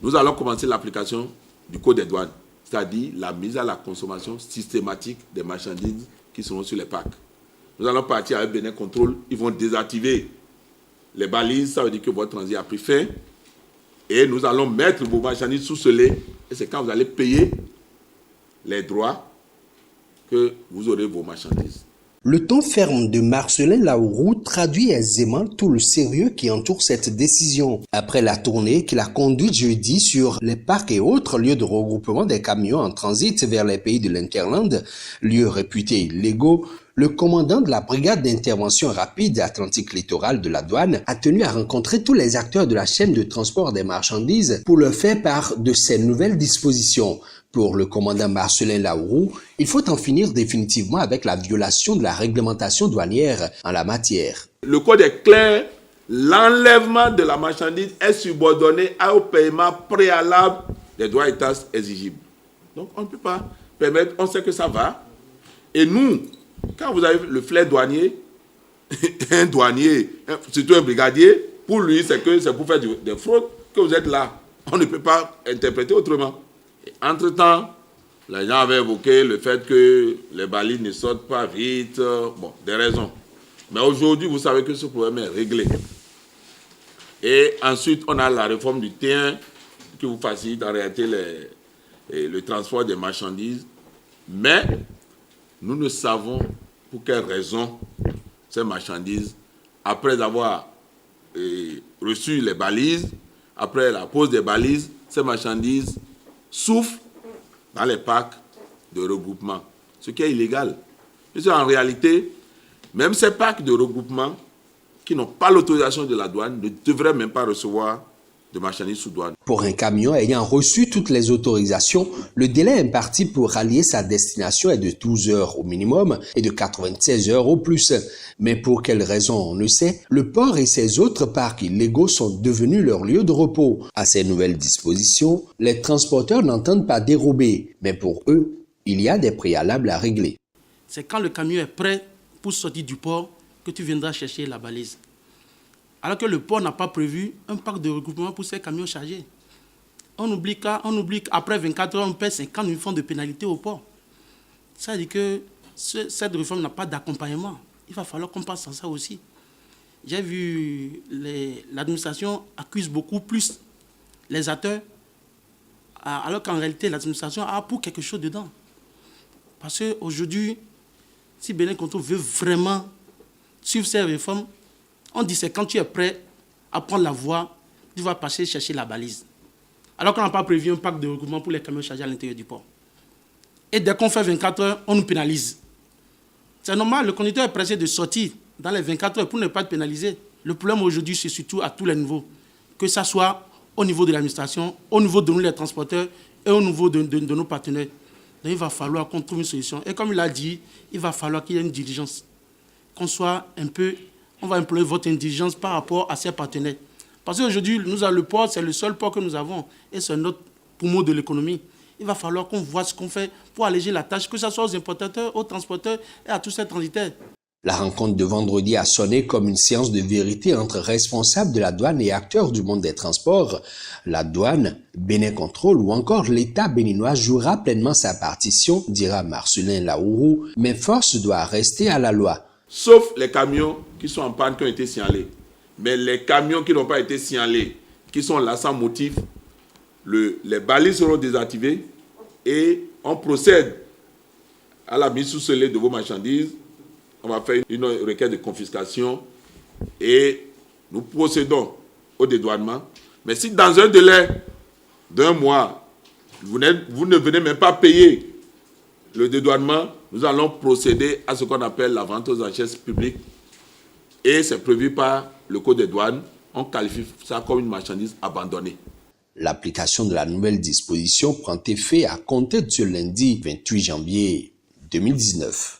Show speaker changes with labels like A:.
A: nous allons commencer l'application du Code des douanes, c'est-à-dire la mise à la consommation systématique des marchandises qui seront sur les packs. Nous allons partir avec Bénin Contrôle, ils vont désactiver les balises, ça veut dire que votre transit a pris fin, et nous allons mettre vos marchandises sous scellé, et c'est quand vous allez payer les droits que vous aurez vos marchandises.
B: Le ton ferme de Marcelin Laourou traduit aisément tout le sérieux qui entoure cette décision. Après la tournée qu'il a conduite jeudi sur les parcs et autres lieux de regroupement des camions en transit vers les pays de l'Interland, lieux réputés illégaux, le commandant de la brigade d'intervention rapide Atlantique littorale de la douane a tenu à rencontrer tous les acteurs de la chaîne de transport des marchandises pour leur faire part de ces nouvelles dispositions. Pour le commandant Marcelin Laourou, il faut en finir définitivement avec la violation de la réglementation douanière en la matière.
A: Le code est clair, l'enlèvement de la marchandise est subordonné au paiement préalable des droits et taxes exigibles. Donc on ne peut pas permettre, on sait que ça va. Et nous, quand vous avez le flair douanier, un douanier, surtout un brigadier, pour lui c'est pour faire des fraudes que vous êtes là. On ne peut pas interpréter autrement. Entre-temps, les gens avaient évoqué le fait que les balises ne sortent pas vite, bon, des raisons. Mais aujourd'hui, vous savez que ce problème est réglé. Et ensuite, on a la réforme du T1 qui vous facilite en réalité le transport des marchandises. Mais nous ne savons pour quelle raison ces marchandises, après avoir reçu les balises, après la pose des balises, ces marchandises souffrent dans les packs de regroupement, ce qui est illégal. Parce qu'en réalité, même ces packs de regroupement qui n'ont pas l'autorisation de la douane ne devraient même pas recevoir de marchandises sous douane.
B: Pour un camion ayant reçu toutes les autorisations, le délai imparti pour rallier sa destination est de 12 heures au minimum et de 96 heures au plus. Mais pour quelle raison on ne sait, le port et ses autres parcs illégaux sont devenus leur lieu de repos. À ces nouvelles dispositions, les transporteurs n'entendent pas dérober, mais pour eux, il y a des préalables à régler.
C: C'est quand le camion est prêt pour sortir du port que tu viendras chercher la balise. Alors que le port n'a pas prévu un parc de regroupement pour ces camions chargés. On oublie qu'après 24 heures, on paie 50 000 francs de pénalité au port. Ça veut dire que cette réforme n'a pas d'accompagnement. Il va falloir qu'on passe à ça aussi. J'ai vu l'administration accuse beaucoup plus les acteurs, alors qu'en réalité, l'administration a pour quelque chose dedans. Parce qu'aujourd'hui, si Bénin Contrôle veut vraiment suivre ces réformes, on dit c'est quand tu es prêt à prendre la voie, tu vas passer chercher la balise. Alors qu'on n'a pas prévu un parc de regroupement pour les camions chargés à l'intérieur du port. Et dès qu'on fait 24 heures, on nous pénalise. C'est normal, le conducteur est pressé de sortir dans les 24 heures pour ne pas être pénalisé. Le problème aujourd'hui, c'est surtout à tous les niveaux. Que ça soit au niveau de l'administration, au niveau de nous les transporteurs et au niveau de nos partenaires. Donc il va falloir qu'on trouve une solution. Et comme il a dit, il va falloir qu'il y ait une diligence. Qu'on soit un peu... On va employer votre intelligence par rapport à ses partenaires. Parce qu'aujourd'hui, le port, c'est le seul port que nous avons. Et c'est notre poumon de l'économie. Il va falloir qu'on voit ce qu'on fait pour alléger la tâche, que ce soit aux importateurs, aux transporteurs et à tous ces transitaires.
B: La rencontre de vendredi a sonné comme une séance de vérité entre responsables de la douane et acteurs du monde des transports. La douane, Bénin Contrôle ou encore l'État béninois jouera pleinement sa partition, dira Marcelin Laourou, mais force doit rester à la loi.
A: Sauf les camions qui sont en panne, qui ont été signalés. Mais les camions qui n'ont pas été signalés, qui sont là sans motif, les balises seront désactivées et on procède à la mise sous scellé de vos marchandises. On va faire une requête de confiscation et nous procédons au dédouanement. Mais si dans un délai d'1 mois, vous ne venez même pas payer le dédouanement, nous allons procéder à ce qu'on appelle la vente aux enchères publiques. Et c'est prévu par le Code des douanes. On qualifie ça comme une marchandise abandonnée.
B: L'application de la nouvelle disposition prend effet à compter de ce lundi 28 janvier 2019.